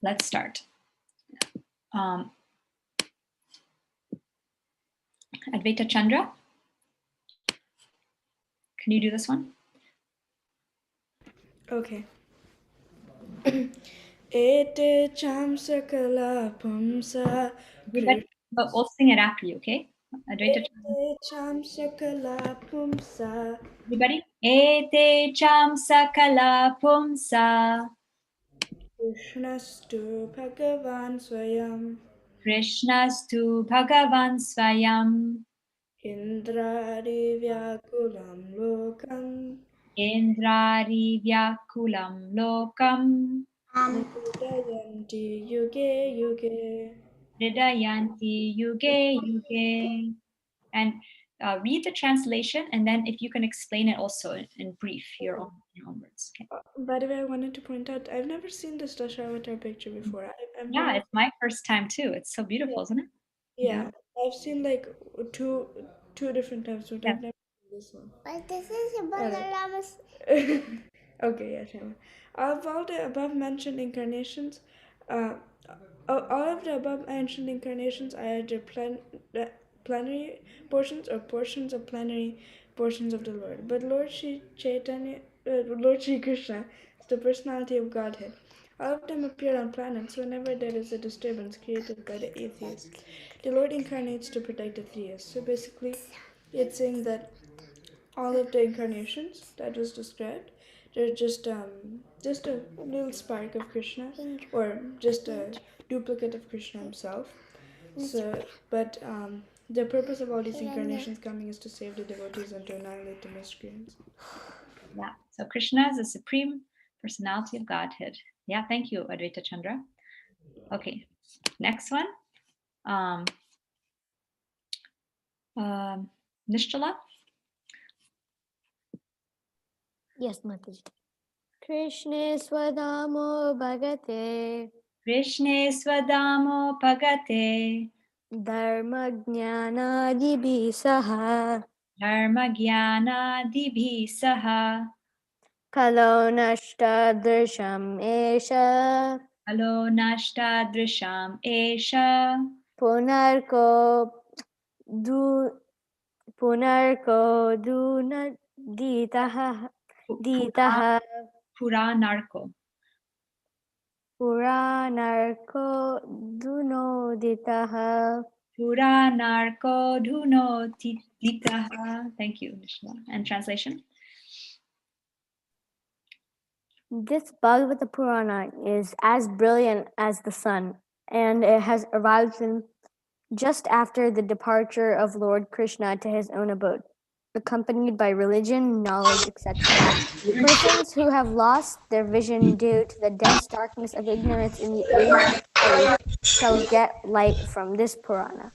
Let's start. Advaita Chandra, can you do this one? Okay. Ete cham sakala pumsa. But we'll sing it after you, okay? Advaita Chandra. Ete cham sakala pumsa. Everybody. Ete cham sakala pumsa. Krishnastu Bhagavan Swayam. Krishnastu Bhagavan Swayam. Indradi Vyakulam Lokam. Indrari Vyakulam Lokam. Hridayanti Yuge Yuge. Hridayanti Yuge Yuge. And read the translation, and then if you can explain it also in brief, your own words. Okay. By the way, I wanted to point out, I've never seen this Dasharavatar picture before. It's my first time too. It's so beautiful, isn't it? Yeah, I've seen like two different times, but I've never seen this one. But this is Balaramas. Okay, yeah, Shama. Of all the above mentioned incarnations, all of the above mentioned incarnations are either plenary portions or portions of plenary portions of the Lord. But Lord Shri Chaitanya, Lord Shri Krishna is the personality of Godhead. All of them appear on planets whenever there is a disturbance created by the atheists. The Lord incarnates to protect the theists. So basically, it's saying that all of the incarnations that was described, they're just a little spark of Krishna, or just a duplicate of Krishna himself. So, but the purpose of all these incarnations coming is to save the devotees and to annihilate the miscreants. Yeah. So Krishna is the supreme personality of Godhead. Yeah. Thank you, Advaita Chandra. Okay. Next one. Nishtala. Yes, Mataji. Krishna Swadamo Bhagate. Krishna Swadamo Bhagate. Dharma Jnana Dibi Saha. Dharma Jnana Dibhi Saha. Kalo Nashta Drisham Esha. Kalo Nashta Drisham Esha. Punarko Duna Ditaha. Puranarko. Puranarko Dunoditaha. Puranarko Dhuno Ditaha. Thank you, Nishma. And translation? This Bhagavata Purana is as brilliant as the sun, and it has arrived just after the departure of Lord Krishna to his own abode, accompanied by religion, knowledge, etc. Persons who have lost their vision due to the dense darkness of ignorance in the age of Kali shall get light from this Purana.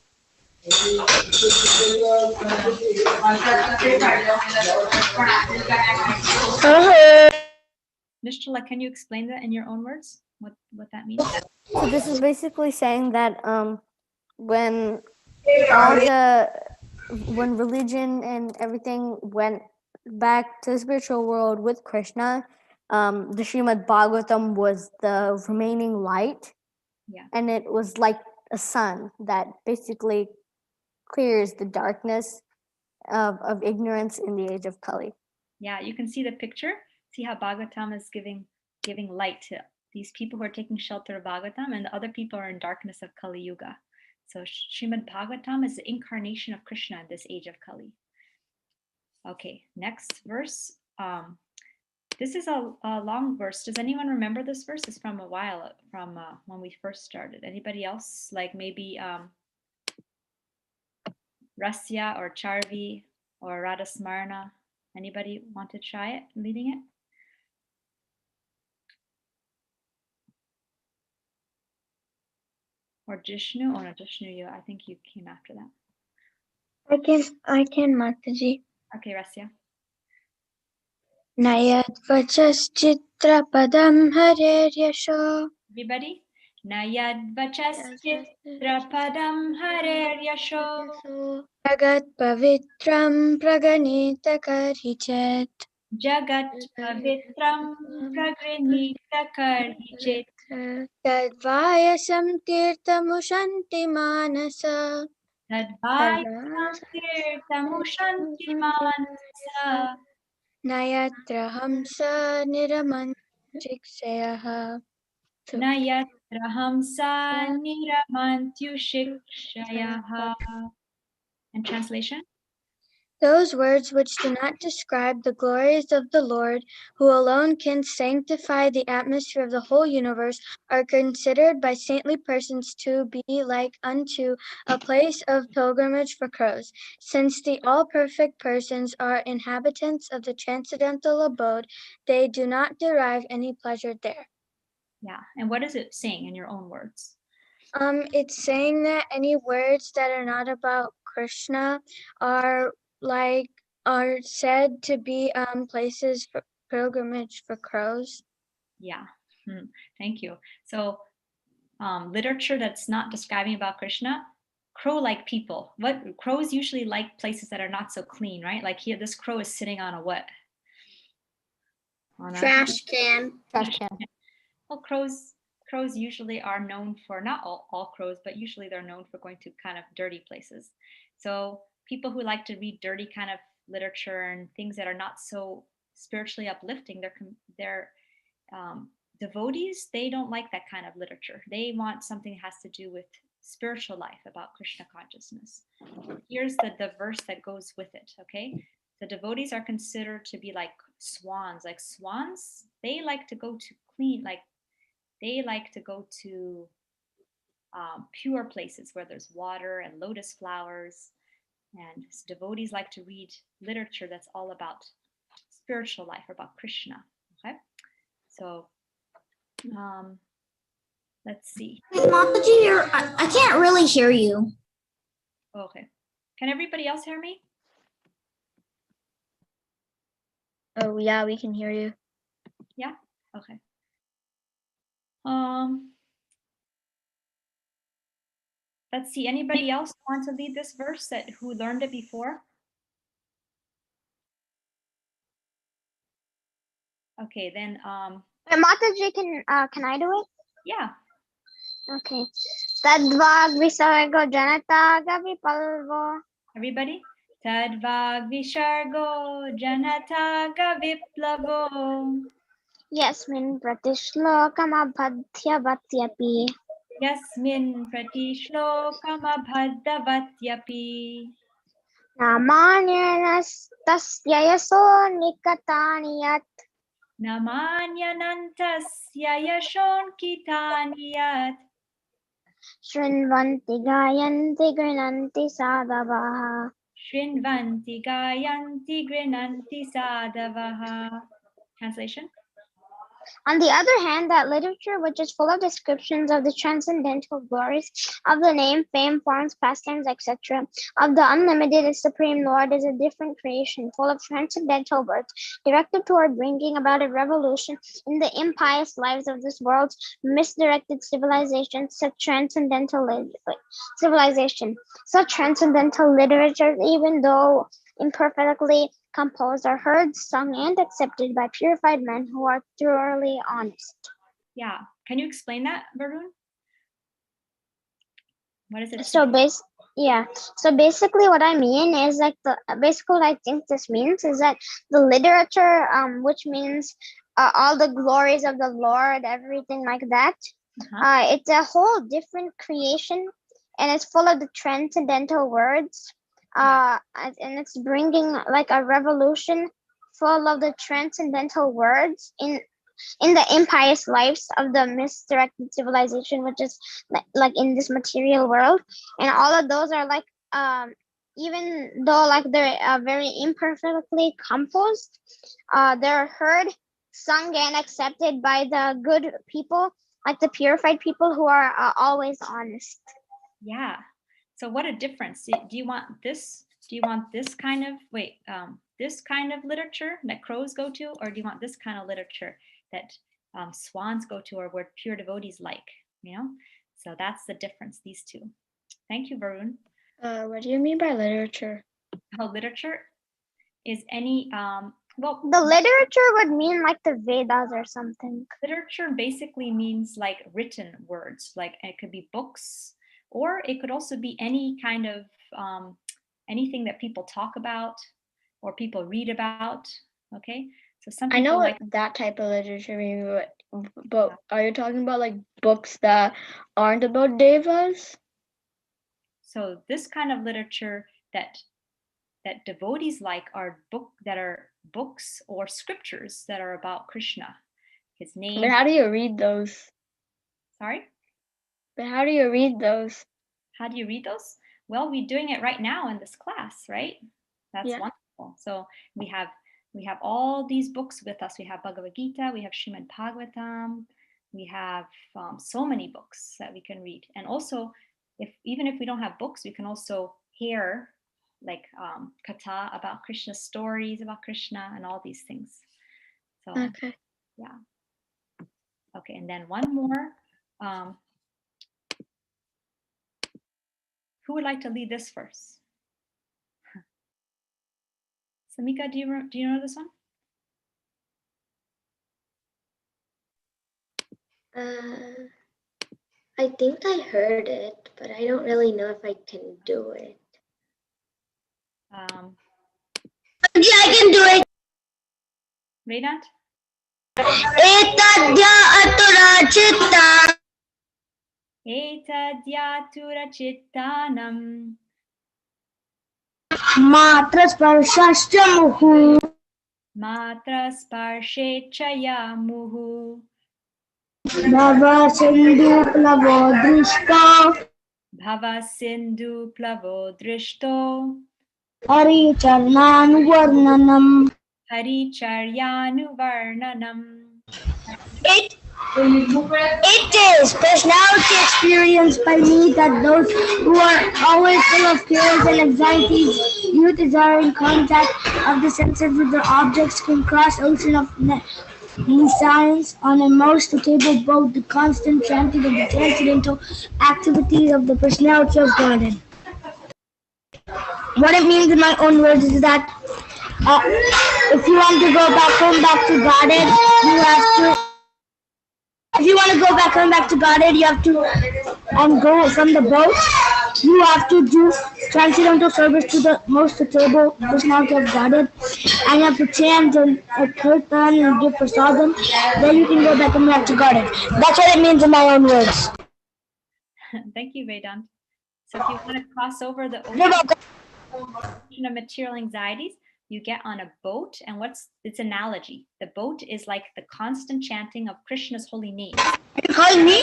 Nishtala, can you explain that in your own words? What that means? So this is basically saying that when religion and everything went back to the spiritual world with Krishna, the Srimad Bhagavatam was the remaining light. Yeah. And it was like a sun that basically clears the darkness of ignorance in the age of Kali. Yeah, you can see the picture. See how Bhagavatam is giving light to these people who are taking shelter of Bhagavatam, and the other people are in darkness of Kali Yuga. So Srimad Bhagavatam is the incarnation of Krishna in this age of Kali. Okay, next verse. This is a long verse. Does anyone remember this verse? It's from a while, from when we first started. Anybody else? Like maybe Rasya or Charvi or Radha Smarna. Anybody want to try it, leading it? Or Jishnu? Oh no, Jishnu, I think you came after that. I can, Mataji. Okay, Rasya. Nayadvachaschitrapadam hareryasho. Everybody? Nayadvachaschitrapadam hareryasho. Jagat pavitram praganita karichet. Jagat pavitram pragrinita karichet. Tadvayasam tirtamushanti manasa. Tadvayasam manasa. Nayatra hamsa niramantiksayaha. Nayatra hamsa niramantyushikshayaha. And translation? Those words which do not describe the glories of the Lord, who alone can sanctify the atmosphere of the whole universe, are considered by saintly persons to be like unto a place of pilgrimage for crows, since the all-perfect persons are inhabitants of the transcendental abode, they do not derive any pleasure there. Yeah. And what is it saying in your own words? It's saying that any words that are not about Krishna are said to be places for pilgrimage for crows. Yeah. Thank you. So literature that's not describing about Krishna, crow-like people. What crows usually like places that are not so clean, right? Like here, this crow is sitting on a what? On a Trash can. Trash can. well, crows usually are known for, not all crows, but usually they're known for going to kind of dirty places. So people who like to read dirty kind of literature and things that are not so spiritually uplifting, they're devotees, they don't like that kind of literature. They want something that has to do with spiritual life, about Krishna consciousness. Here's the verse that goes with it, okay? The devotees are considered to be like swans. Like swans, they like to go to clean, like they like to go to pure places where there's water and lotus flowers. And devotees like to read literature that's all about spiritual life, about Krishna, okay? So let's see. Mataji, I can't really hear you. Okay. Can everybody else hear me? Oh yeah, we can hear you. Yeah? Okay. Let's see. Anybody else want to lead this verse who learned it before? Okay, then Mataji, can I do it? yeah. Okay. Tadvag visargo janataga vipalvo. Everybody? Tadvag vishargo janataga viplavo. Yasmin pratishlokam abhadhyavatyapi. Yasmin pratishlokam abhaddavatyapi. Namanyanastasya yaso nikataniyat. Namanyanantasya yashonkitanyat. Shrinvanti gayanti grinanti sadavaha. Shrinvanti gayanti grinanti sadavaha. Translation? On the other hand, that literature which is full of descriptions of the transcendental glories of the name, fame, forms, pastimes, etc., of the unlimited and supreme Lord is a different creation, full of transcendental words, directed toward bringing about a revolution in the impious lives of this world's misdirected civilization. Such transcendental literature, even though imperfectly composed, are heard, sung, and accepted by purified men who are thoroughly honest. Yeah. Can you explain that, Varun? What is it? So basically what I mean is like basically what I think this means is that the literature, which means all the glories of the Lord, everything like that, it's a whole different creation, and it's full of the transcendental words. And it's bringing like a revolution full of the transcendental words in the impious lives of the misdirected civilization, which is like in this material world. And all of those are like even though like they're very imperfectly composed, they're heard, sung, and accepted by the good people, like the purified people who are always honest. Yeah. So what a difference. Do you want this? Do you want this kind of, this kind of literature that crows go to? Or do you want this kind of literature that swans go to, or where pure devotees like, you know? So that's the difference, these two. Thank you, Varun. What do you mean by literature? Oh, literature is any Well, The literature would mean like the Vedas or something. literature basically means like written words, like it could be books, or it could also be any kind of anything that people talk about or people read about. Okay, so some I people know like what that type of literature means, but are you talking about like books that aren't about devas? so this kind of literature that devotees like are books or scriptures that are about Krishna, his name. But how do you read those? Sorry, But how do you read those? how do you read those? Well, we're doing it right now in this class, right? That's Yeah. wonderful. So we have all these books with us. We have Bhagavad Gita, we have Srimad Bhagavatam, we have so many books that we can read. And also, even if we don't have books, we can also hear like katha about Krishna, stories about Krishna, and all these things. So Okay. yeah. Okay, and then one more. Who would like to lead this first? Samika, do you know this one? I think I heard it, but I don't really know if I can do it. Yeah, I can do it. Vedant? Etadya aturachita. Etadyatura chittanam Matra sparshascha muhu. matra sparshe chaya muhu Bhava sindhu plavo drishta. bhava sindhu plavo drishto Hari charnan varnanam. hari charyanu varnanam. It is personality experienced by me that those who are always full of fears and anxieties, you desiring contact of the senses with the objects, can cross ocean of nescience on a most suitable boat, the constant chanting of the transcendental activities of the personality of Godhead. What it means in my own words is that if you want to go back home back to Godhead, you have to. If you want to go back home back to Godhead, you have to go from the boat. You have to do transcendental service to the most suitable personality of Godhead, and you have to chant and kirtan and give prasadam. Then you can go back home back to Godhead. That's what it means in my own words. Thank you, Vedant. So if you want to cross over the ocean of material anxieties, you get on a boat, and its analogy? The boat is like the constant chanting of Krishna's holy name. You calling me?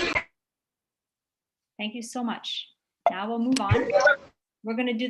Thank you so much. Now we'll move on. We're going to do